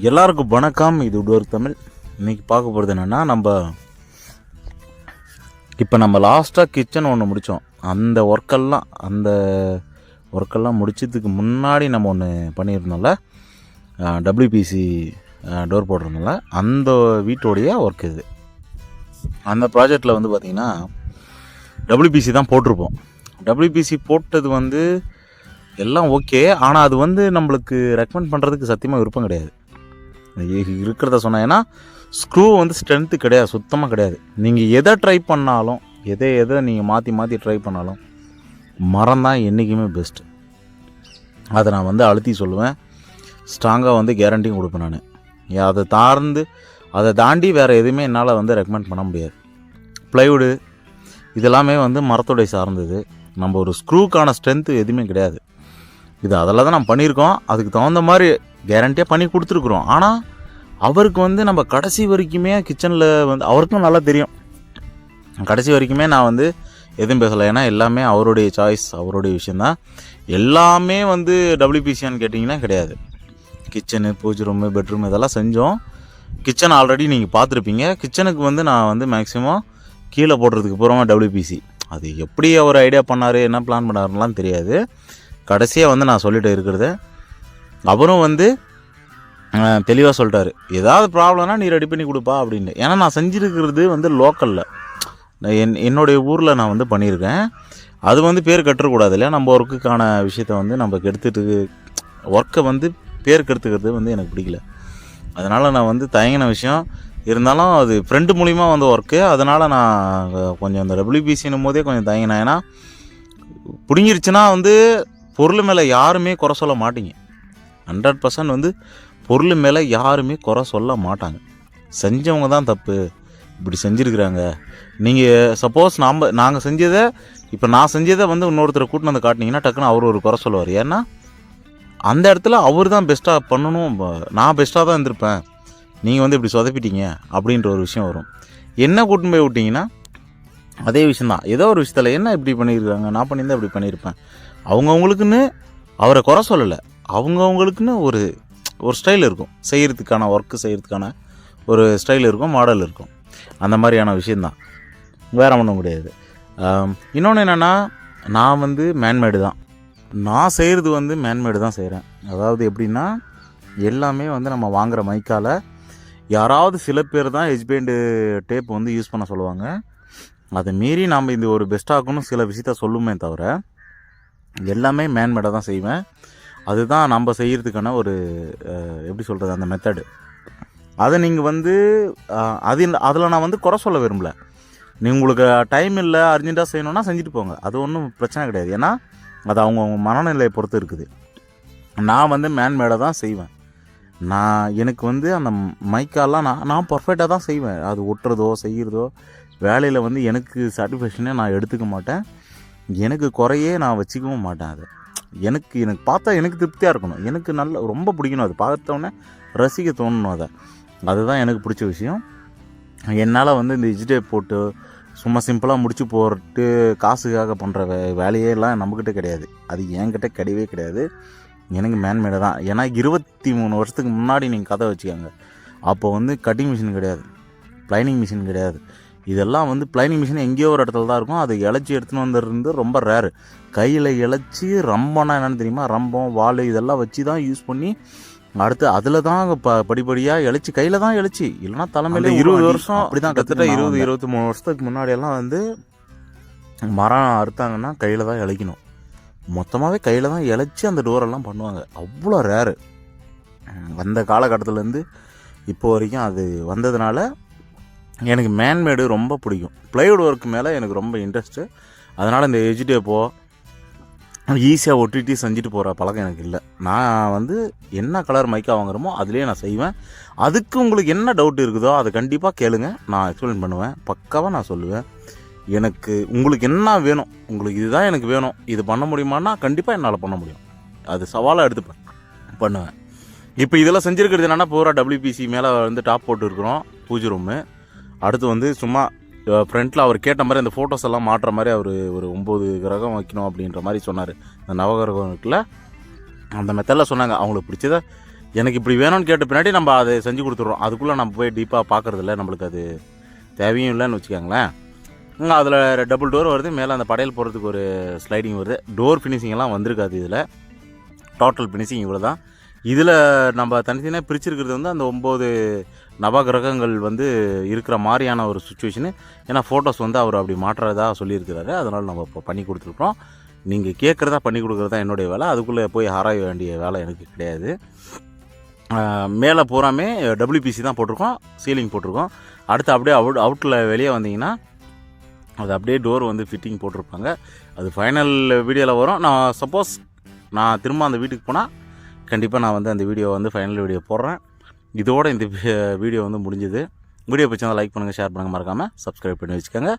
எல்லாருக்கும் வணக்கம். இது உட்வொர்க் தமிழ். இன்றைக்கி பார்க்க போகிறது என்னென்னா, நம்ம லாஸ்ட்டாக கிச்சன் ஒன்று முடித்தோம். அந்த ஒர்க்கெல்லாம் முடிச்சதுக்கு முன்னாடி நம்ம ஒன்று பண்ணியிருந்தோம்ல, டபிள்யூபிசி டோர் போடுறதுனால அந்த வீட்டோடைய ஒர்க் இது. அந்த ப்ராஜெக்டில் வந்து பார்த்திங்கன்னா டபிள்யூபிசி தான் போட்டிருப்போம். டபிள்யூபிசி போட்டது எல்லாம் ஓகே. ஆனால் அது நம்மளுக்கு ரெக்கமெண்ட் பண்ணுறதுக்கு சத்தியமாக விருப்பம் கிடையாது. இருக்கிறத சொன்னேன். ஏன்னா ஸ்க்ரூ ஸ்ட்ரென்த்து கிடையாது, சுத்தமாக கிடையாது. நீங்கள் எதை ட்ரை பண்ணாலும், எதை நீங்கள் மாற்றி ட்ரை பண்ணாலும் மரம் தான் என்றைக்குமே பெஸ்ட்டு. அதை நான் அழுத்தி சொல்லுவேன். ஸ்ட்ராங்காக கேரண்டியும் கொடுப்பேன் நான். அதை தாண்டி வேறு எதுவுமே என்னால் ரெக்கமெண்ட் பண்ண முடியாது. ப்ளைவுடு இதெல்லாமே மரத்தோடைய சார்ந்தது. நம்ம ஒரு ஸ்க்ரூக்கான ஸ்ட்ரென்த்து எதுவுமே கிடையாது. இது அதில் தான் நம்ம பண்ணியிருக்கோம். அதுக்கு தகுந்த மாதிரி கேரண்டியாக பண்ணி கொடுத்துருக்குறோம். ஆனால் அவருக்கு நம்ம கடைசி வரைக்குமே கிச்சனில் அவருக்கும் நல்லா தெரியும். கடைசி வரைக்குமே நான் எதுவும் பேசலை. ஏன்னா எல்லாமே அவருடைய சாய்ஸ், அவருடைய விஷயந்தான். எல்லாமே டபிள்யூபிசியான்னு கேட்டிங்கன்னா கிடையாது. கிச்சனு, பூஜை ரூமு, பெட்ரூம் இதெல்லாம் செஞ்சோம். கிச்சன் ஆல்ரெடி நீங்கள் பார்த்துருப்பீங்க. கிச்சனுக்கு நான் மேக்ஸிமம் கீழே போடுறதுக்கு பூராமல் டபிள்யூபிசி. அது எப்படி அவர் ஐடியா பண்ணார், என்ன பிளான் பண்ணாருலாம் தெரியாது. கடைசியாக நான் சொல்லிட்டு இருக்கிறது, அவரும் தெளிவாக சொல்லிட்டாரு, ஏதாவது ப்ராப்ளம்னா நீ ரெடி பண்ணி கொடுப்பா அப்படின்னு. ஏன்னா நான் செஞ்சுருக்கிறது லோக்கலில், என்னுடைய ஊரில் நான் பண்ணியிருக்கேன். அது பேர் கட்டுறக்கூடாது இல்லையா. நம்ம ஒர்க்குக்கான விஷயத்த நம்ம கெடுத்துட்டு ஒர்க்கை பேர் கெடுத்துக்கிறது எனக்கு பிடிக்கல. அதனால் நான் தயங்கின விஷயம் இருந்தாலும் அது ஃப்ரெண்டு மூலிமா ஒர்க்கு. அதனால் நான் கொஞ்சம் அந்த டபிள்யூபிசின்னும் போதே கொஞ்சம் தயங்கினேன். ஏன்னா பிடிங்கிருச்சுன்னா பொருள் மேலே யாருமே குறை சொல்ல மாட்டீங்க. 100% பொருள் மேலே யாருமே குறை சொல்ல மாட்டாங்க. செஞ்சவங்க தான் தப்பு, இப்படி செஞ்சுருக்குறாங்க. நீங்கள் சப்போஸ் நாங்கள் செஞ்சதை, இப்போ நான் செஞ்சதை இன்னொருத்தரை கூட்டின்னு காட்டினீங்கன்னா டக்குன்னு அவர் ஒரு குறை சொல்லுவார். ஏன்னா அந்த இடத்துல அவர் தான் பெஸ்ட்டாக பண்ணணும், நான் பெஸ்ட்டாக தான் இருந்திருப்பேன், நீங்கள் இப்படி சொதப்பிட்டீங்க அப்படின்ற ஒரு விஷயம் வரும். என்ன கூட்டின்னு போய் விட்டிங்கன்னா அதே விஷயந்தான். ஏதோ ஒரு விஷயத்தில் என்ன இப்படி பண்ணியிருக்காங்க, நான் பண்ணியிருந்தேன் இப்படி பண்ணியிருப்பேன். அவங்கவுங்களுக்குன்னு அவரை குறை சொல்லலை. அவங்கவுங்களுக்குன்னு ஒரு ஸ்டைல் இருக்கும், செய்கிறதுக்கான ஒர்க்கு செய்கிறதுக்கான ஒரு ஸ்டைல் இருக்கும், மாடல் இருக்கும். அந்த மாதிரியான விஷயந்தான், வேறு ஒன்றும் கிடையாது. இன்னொன்று என்னென்னா, நான் மேன்மேடு தான். நான் செய்கிறது மேன்மேடு தான் செய்கிறேன். அதாவது எப்படின்னா, எல்லாமே நம்ம வாங்குகிற மைக்கால் யாராவது சில பேர் தான் ஹெச்பேண்டு டேப் யூஸ் பண்ண சொல்லுவாங்க. அதை மீறி நாம் இந்த ஒரு பெஸ்ட்டாகணும் சில விஷயத்த சொல்லுமே தவிர எல்லாமே மேன்மேடாக தான் செய்வேன். அதுதான் நம்ம செய்கிறதுக்கான ஒரு எப்படி சொல்கிறது, அந்த மெத்தடு. அதை நீங்கள் அதில் நான் குறை சொல்ல விரும்பலை. உங்களுக்கு டைம் இல்லை, அர்ஜென்ட்டாக செய்யணுன்னா செஞ்சுட்டு போங்க, அது ஒன்றும் பிரச்சனை கிடையாது. ஏன்னா அது அவங்கவுங்க மனநிலையை பொறுத்து இருக்குது. நான் மேன்மேடாக தான் செய்வேன். எனக்கு அந்த மைக்காலாம் நான் பர்ஃபெக்டாக தான் செய்வேன். அது ஒட்டுறதோ செய்கிறதோ வேலையில் எனக்கு சாட்டிஸ்ஃபேக்ஷனே நான் எடுத்துக்க மாட்டேன். எனக்கு குறையே நான் வச்சுக்கவும் மாட்டேன். அது எனக்கு பார்த்தா எனக்கு திருப்தியாக இருக்கணும், எனக்கு நல்ல ரொம்ப பிடிக்கணும். அது பார்த்தோன்னே ரசிக்க தோணணும். அதுதான் எனக்கு பிடிச்ச விஷயம். என்னால் இந்த வெஜிடேப் போட்டு சும்மா சிம்பிளாக முடிச்சு போட்டு காசுக்காக பண்ணுற வேலையெல்லாம் நம்மக்கிட்ட கிடையாது. அது என்கிட்ட கிடையவே கிடையாது. எனக்கு மேன்மேடாக தான். ஏன்னா 23 வருஷத்துக்கு முன்னாடி நீங்கள் கதை வச்சுக்கோங்க. அப்போ கட்டிங் மிஷின் கிடையாது, ப்ளைனிங் மிஷின் கிடையாது. இதெல்லாம் ப்ளைனிங் மிஷின் எங்கேயோ ஒரு இடத்துல தான் இருக்கும். அதை இழைச்சி எடுத்துன்னு வந்துருந்து ரொம்ப ரேரு. கையில் இழைச்சி ரம்பம்னா என்னென்னு தெரியுமா, ரம்பம் வாள் இதெல்லாம் வச்சு தான் யூஸ் பண்ணி அடுத்து அதில் தான் படிப்படியாக இழைச்சி, கையில் தான் இழைச்சி, இல்லைனா தலைமையில் 20 வருஷம் அப்படி தான் கற்றுட்ட. 23 வருஷத்துக்கு முன்னாடியெல்லாம் மரம் அறுத்தாங்கன்னா கையில் தான் இழைக்கணும். மொத்தமாகவே கையில் தான் இழைச்சி அந்த டோரெல்லாம் பண்ணுவாங்க. அவ்வளோ ரேரு. அந்த காலகட்டத்துலேருந்து இப்போ வரைக்கும் அது வந்ததுனால எனக்கு மேன்மேடு ரொம்ப பிடிக்கும். ப்ளைவுட் ஒர்க் மேலே எனக்கு ரொம்ப இன்ட்ரெஸ்ட்டு. அதனால் இந்த வெஜிடேப்போ ஈஸியாக ஒட்டிட்டு செஞ்சுட்டு போகிற பழக்கம் எனக்கு இல்லை. நான் என்ன கலர் மைக்கா வாங்குறோமோ அதுலேயே நான் செய்வேன். அதுக்கு உங்களுக்கு என்ன டவுட் இருக்குதோ அதை கண்டிப்பாக கேளுங்க, நான் எக்ஸ்பிளைன் பண்ணுவேன், பக்காவாக நான் சொல்லுவேன். உங்களுக்கு என்ன வேணும், உங்களுக்கு இதுதான் எனக்கு வேணும், இது பண்ண முடியுமான்னா கண்டிப்பாக என்னால் பண்ண முடியும். அது சவாலாக எடுத்துப்பேன், பண்ணுவேன். இப்போ இதெல்லாம் செஞ்சுருக்கிறது என்னென்னா, பூரா டபிள்யூபிசி மேலே டாப் போட்டு இருக்கிறோம் பூஜை ரூமு. அடுத்து சும்மா ஃப்ரண்ட்டில் அவர் கேட்ட மாதிரி அந்த ஃபோட்டோஸ் எல்லாம் மாட்டுற மாதிரி அவர் ஒரு 9 கிரகம் வைக்கணும் அப்படின்ற மாதிரி சொன்னார். இந்த நவகிரகம் இருக்குல்ல, அந்த மெத்தடில் சொன்னாங்க. அவங்களுக்கு பிடிச்சதை எனக்கு இப்படி வேணும்னு கேட்ட பின்னாடி நம்ம அதை செஞ்சு கொடுத்துட்றோம். அதுக்குள்ளே நம்ம போய் டீப்பாக பார்க்குறதில்ல, நம்மளுக்கு அது தேவையும் இல்லைன்னு வச்சுக்கோங்களேன். அதில் டபுள் டோர் வருது, மேலே அந்த படையல் போகிறதுக்கு ஒரு ஸ்லைடிங் வருது. டோர் ஃபினிஷிங்கெல்லாம் வந்திருக்காது. இதில் டோட்டல் ஃபினிஷிங் இவ்வளோ தான். இதில் நம்ம தனித்தனியாக பிரிச்சிருக்கிறது வந்து அந்த 9 நவகிரகங்கள் வந்து இருக்கிற மாதிரியான ஒரு சுச்சுவேஷனு. ஏன்னா ஃபோட்டோஸ் வந்து அவர் அப்படி மாற்றுறதா சொல்லியிருக்கிறாரு. அதனால் நம்ம இப்போ பண்ணி கொடுத்துருக்குறோம். நீங்கள் கேட்குறதா பண்ணி கொடுக்குறது தான் என்னுடைய வேலை. அதுக்குள்ளே போய் ஆராய வேண்டிய வேலை எனக்கு கிடையாது. மேலே பூராமே WPC தான் போட்டிருக்கோம், சீலிங் போட்டிருக்கோம். அடுத்து அப்படியே அவுட்டில் வெளியே வந்தீங்கன்னா அது அப்படியே டோர் வந்து ஃபிட்டிங் போட்டிருப்பாங்க. அது ஃபைனல் வீடியோவில் வரும். நான் சப்போஸ் நான் திரும்ப அந்த வீட்டுக்கு போனால் கண்டிப்பாக நான் வந்து அந்த வீடியோ வந்து ஃபைனல் வீடியோ போடுறேன். இதோடு இந்த வீடியோ வந்து முடிஞ்சுது. வீடியோ பிடிச்சா லைக் பண்ணுங்கள், ஷேர் பண்ணுங்கள், மறக்காமல் சப்ஸ்கிரைப் பண்ணி வச்சுக்கோங்க.